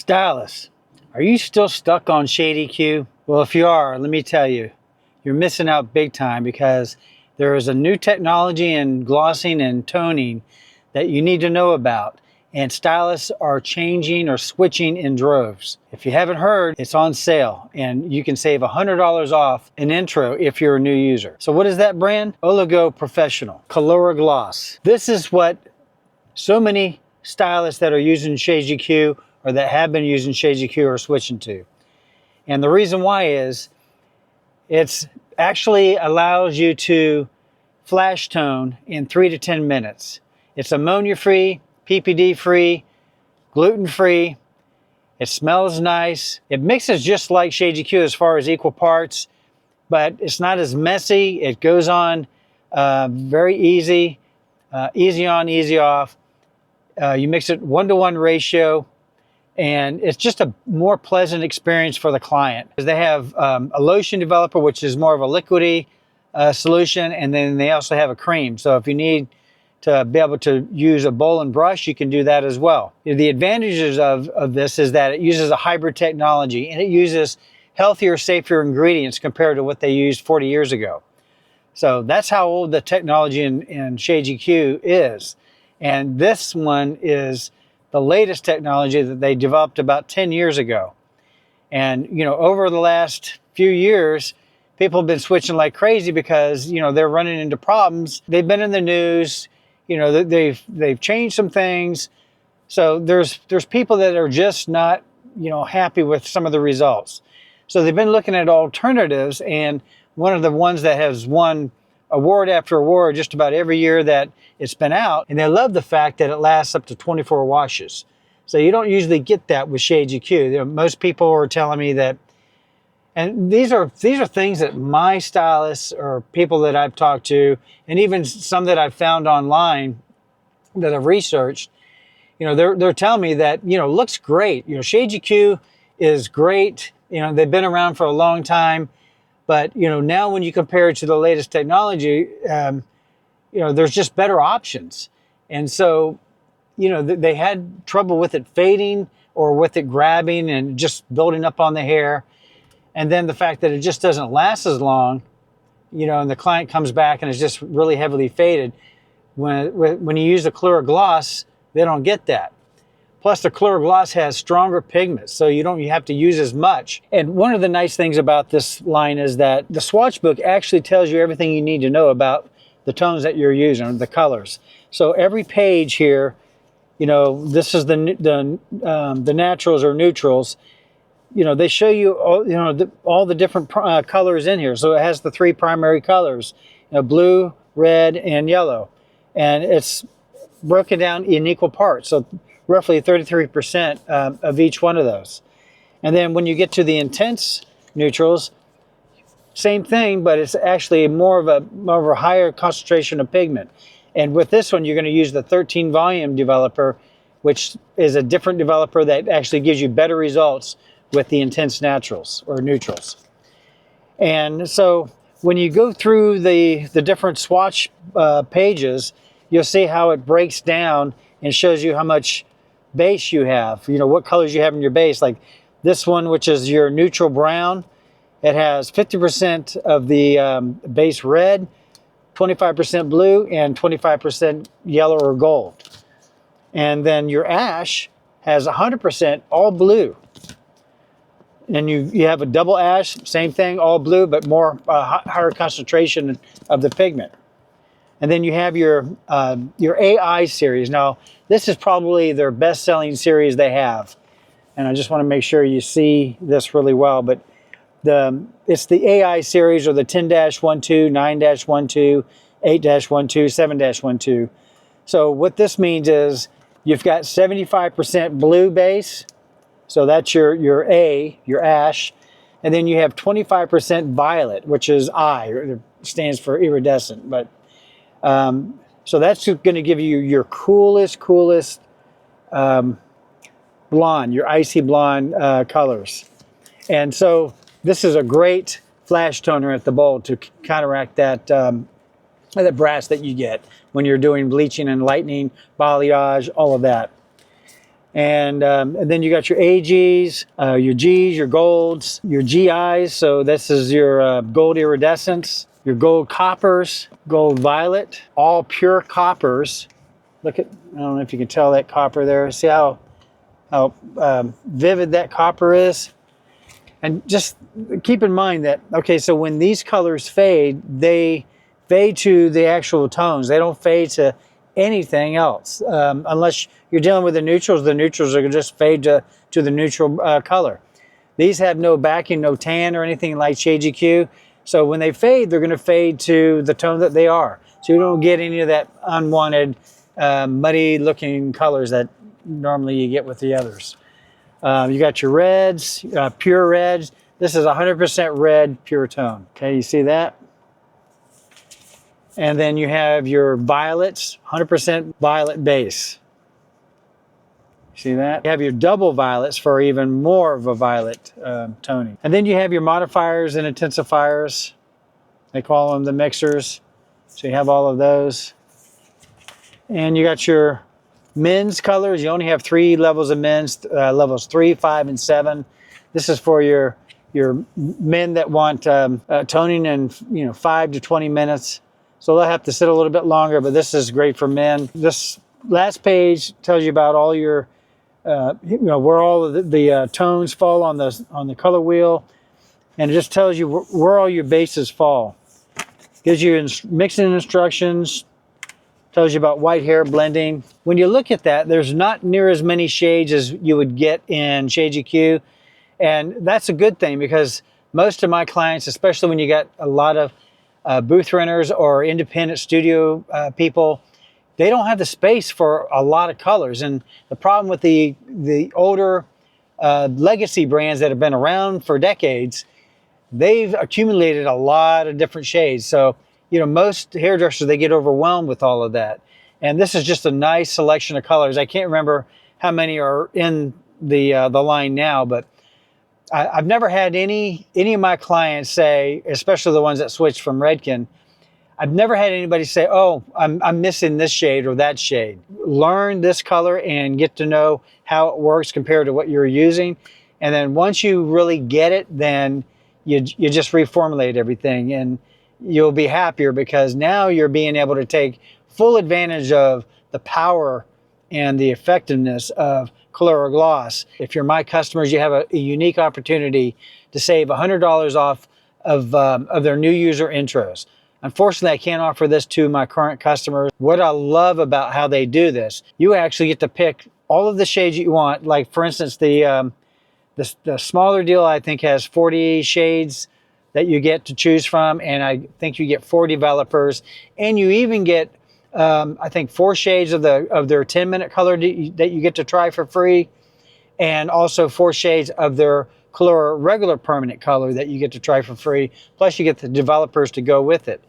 Stylists, are you still stuck on Shade EQ? Well, if you are, let me tell you, you're missing out big time because there is a new technology in glossing and toning that you need to know about. And stylists are changing or switching in droves. If you haven't heard, it's on sale and you can save $100 off an intro if you're a new user. So what is that brand? Oligo Color Gloss. This is what so many stylists that are using Shade EQ or that have been using Shade EQ are switching to. And the reason why is it's actually allows you to flash tone in 3 to 10 minutes. It's ammonia-free, PPD-free, gluten-free. It smells nice. It mixes just like Shade EQ as far as equal parts, but it's not as messy. It goes on very easy, easy on, easy off. You mix it 1-to-1 ratio, and it's just a more pleasant experience for the client. They have a lotion developer, which is more of a liquidy solution, and then they also have a cream. So if you need to be able to use a bowl and brush, you can do that as well. The advantages of this is that it uses a hybrid technology, and it uses healthier, safer ingredients compared to what they used 40 years ago. So that's how old the technology in Shade EQ is. And this one is the latest technology that they developed about 10 years ago. And, you know, over the last few years, people have been switching like crazy because, you know, they're running into problems. They've been in the news, you know, they've changed some things. So there's people that are just not, you know, happy with some of the results. So they've been looking at alternatives, and one of the ones that has won award after award just about every year that it's been out, and they love the fact that it lasts up to 24 washes. So you don't usually get that with Shade EQ. You know, most people are telling me that, and these are things that my stylists or people that I've talked to, and even some that I've found online that I've researched, you know, they're telling me that, you know, looks great. You know, Shade EQ is great. You know, they've been around for a long time. But, you know, now when you compare it to the latest technology, you know, there's just better options. And so, you know, they had trouble with it fading or with it grabbing and just building up on the hair. And then the fact that it just doesn't last as long, you know, and the client comes back and it's just really heavily faded. When you use the Color Gloss, they don't get that. Plus, the Color Gloss has stronger pigments, so you have to use as much. And one of the nice things about this line is that the swatch book actually tells you everything you need to know about the tones that you're using, the colors. So every page here, you know, this is the naturals or neutrals. You know, they show you all, you know, all the different colors in here. So it has the 3 primary colors, you know, blue, red, and yellow, and it's broken down in equal parts. So roughly 33% of each one of those. And then when you get to the intense neutrals, same thing, but it's actually more of a higher concentration of pigment. And with this one, you're going to use the 13 volume developer, which is a different developer that actually gives you better results with the intense naturals or neutrals. And so when you go through the different swatch pages, you'll see how it breaks down and shows you how much base you have, you know, what colors you have in your base. Like this one, which is your neutral brown, it has 50% of the base red, 25% blue, and 25% yellow or gold. And then your ash has 100% all blue. And you have a double ash, same thing, all blue, but more higher concentration of the pigment. And then you have your AI series. Now, this is probably their best-selling series they have. And I just want to make sure you see this really well. But it's the AI series, or the 10-12, 9-12, 8-12, 7-12. So what this means is you've got 75% blue base. So that's your A, your ash. And then you have 25% violet, which is I, or stands for iridescent. But so that's going to give you your coolest blonde, your icy blonde colors. And so this is a great flash toner at the bowl to counteract that brass that you get when you're doing bleaching and lightening, balayage, all of that. And then you got your AGs, your Gs, your golds, your GIs. So this is your gold iridescence, your gold coppers, gold violet, all pure coppers. Look at, I don't know if you can tell that copper there. See how vivid that copper is? And just keep in mind that, okay, so when these colors fade, they fade to the actual tones. They don't fade to anything else. Unless you're dealing with the neutrals are going to just fade to the neutral color. These have no backing, no tan or anything like Shades EQ. So when they fade, they're going to fade to the tone that they are. So you don't get any of that unwanted, muddy looking colors that normally you get with the others. You got your reds, pure reds. This is 100% red pure tone. Okay, you see that? And then you have your violets, 100% violet base. See that? You have your double violets for even more of a violet toning. And then you have your modifiers and intensifiers. They call them the mixers. So you have all of those. And you got your men's colors. You only have 3 levels of men's, levels 3, 5, and 7. This is for your men that want toning in 5 to 20 minutes. So they'll have to sit a little bit longer, but this is great for men. This last page tells you about all your, where all of the tones fall on the color wheel, and it just tells you where all your bases fall. Gives you mixing instructions. Tells you about white hair blending. When you look at that, there's not near as many shades as you would get in Shades EQ. And that's a good thing, because most of my clients, especially when you got a lot of booth renters or independent studio people, they don't have the space for a lot of colors. And the problem with the older legacy brands that have been around for decades, they've accumulated a lot of different shades. So most hairdressers, they get overwhelmed with all of that. And this is just a nice selection of colors. I can't remember how many are in the line now, but I've never had any of my clients say, especially the ones that switched from Redken, I've never had anybody say, oh, I'm missing this shade or that shade. Learn this color and get to know how it works compared to what you're using. And then once you really get it, then you just reformulate everything, and you'll be happier, because now you're being able to take full advantage of the power and the effectiveness of Color Gloss. If you're my customers, you have a unique opportunity to save $100 off of their new user intros. Unfortunately, I can't offer this to my current customers. What I love about how they do this, you actually get to pick all of the shades you want. Like, for instance, the smaller deal, I think, has 40 shades that you get to choose from, and I think you get 4 developers, and you even get I think 4 shades of their 10-minute color that you get to try for free, and also 4 shades of their color regular permanent color that you get to try for free. Plus you get the developers to go with it.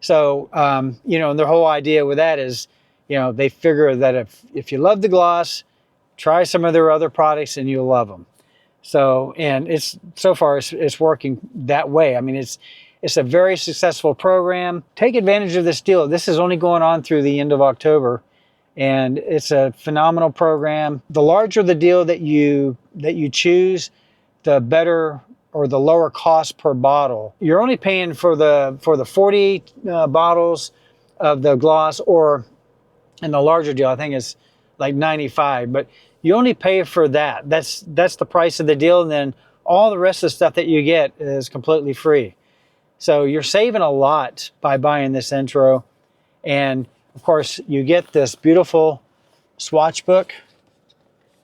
So and their whole idea with that is, they figure that if you love the gloss, try some of their other products and you'll love them. So, and so far it's working that way. I mean, it's a very successful program. Take advantage of this deal. This is only going on through the end of October, and it's a phenomenal program. The larger the deal that you choose, the better or the lower cost per bottle. You're only paying for the 40 bottles of the gloss, or in the larger deal, I think it's like 95, but you only pay for that. That's the price of the deal, and then all the rest of the stuff that you get is completely free. So you're saving a lot by buying this intro. And of course, you get this beautiful swatch book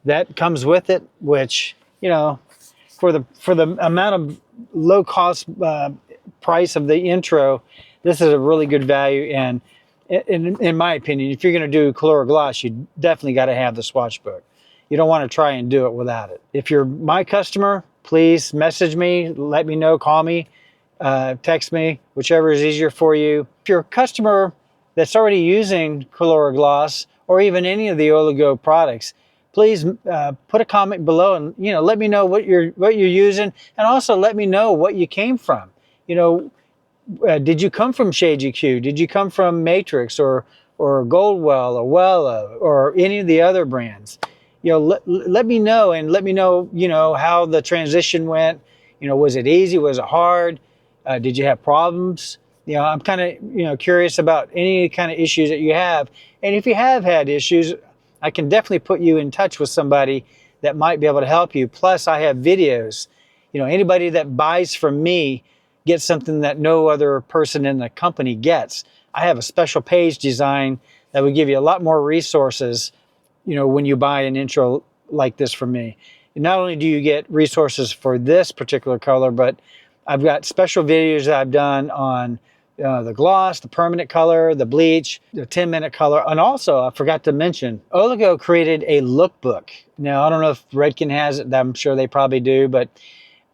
that comes with it, which, for the amount of low cost price of the intro, this is a really good value. And in my opinion, if you're going to do Color Gloss, you definitely got to have the swatch book. You don't want to try and do it without it. If you're my customer, please message me, let me know, call me, text me, whichever is easier for you. If you're a customer that's already using Color Gloss or even any of the Oligo products, please put a comment below and let me know what you're using, and also let me know what you came from. Did you come from Shades EQ? Did you come from Matrix or Goldwell or Wella or any of the other brands? let me know, and let me know, how the transition went. Was it easy? Was it hard? Did you have problems? I'm kind of, curious about any kind of issues that you have. And if you have had issues, I can definitely put you in touch with somebody that might be able to help you. Plus, I have videos. Anybody that buys from me gets something that no other person in the company gets. I have a special page design that will give you a lot more resources, when you buy an intro like this from me. And not only do you get resources for this particular color, but I've got special videos that I've done on the gloss, the permanent color, the bleach, the 10-minute color. And also, I forgot to mention, Oligo created a lookbook. Now, I don't know if Redken has it. I'm sure they probably do, but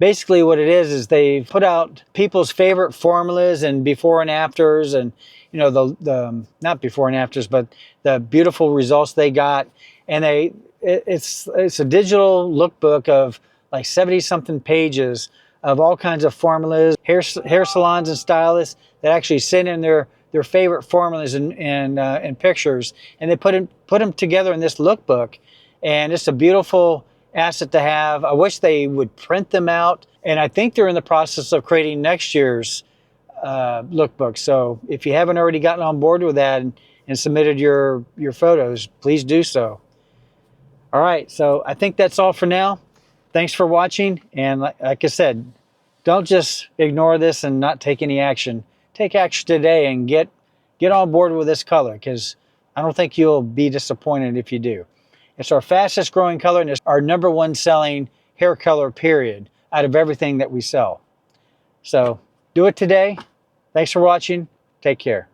basically what it is they put out people's favorite formulas and before and afters, and the not before and afters, but the beautiful results they got. And it's a digital lookbook of like 70 something pages of all kinds of formulas, hair salons and stylists that actually send in their favorite formulas and pictures, and they put them together in this lookbook. And it's a beautiful asset to have. I wish they would print them out, and I think they're in the process of creating next year's lookbook. So if you haven't already gotten on board with that and submitted your photos, please do so. All right, so I think that's all for now. Thanks for watching, and like I said, don't just ignore this and not take any action. Take action today and get on board with this color, because I don't think you'll be disappointed if you do. It's our fastest growing color, and it's our #1 selling hair color, period, out of everything that we sell. So do it today. Thanks for watching. Take care.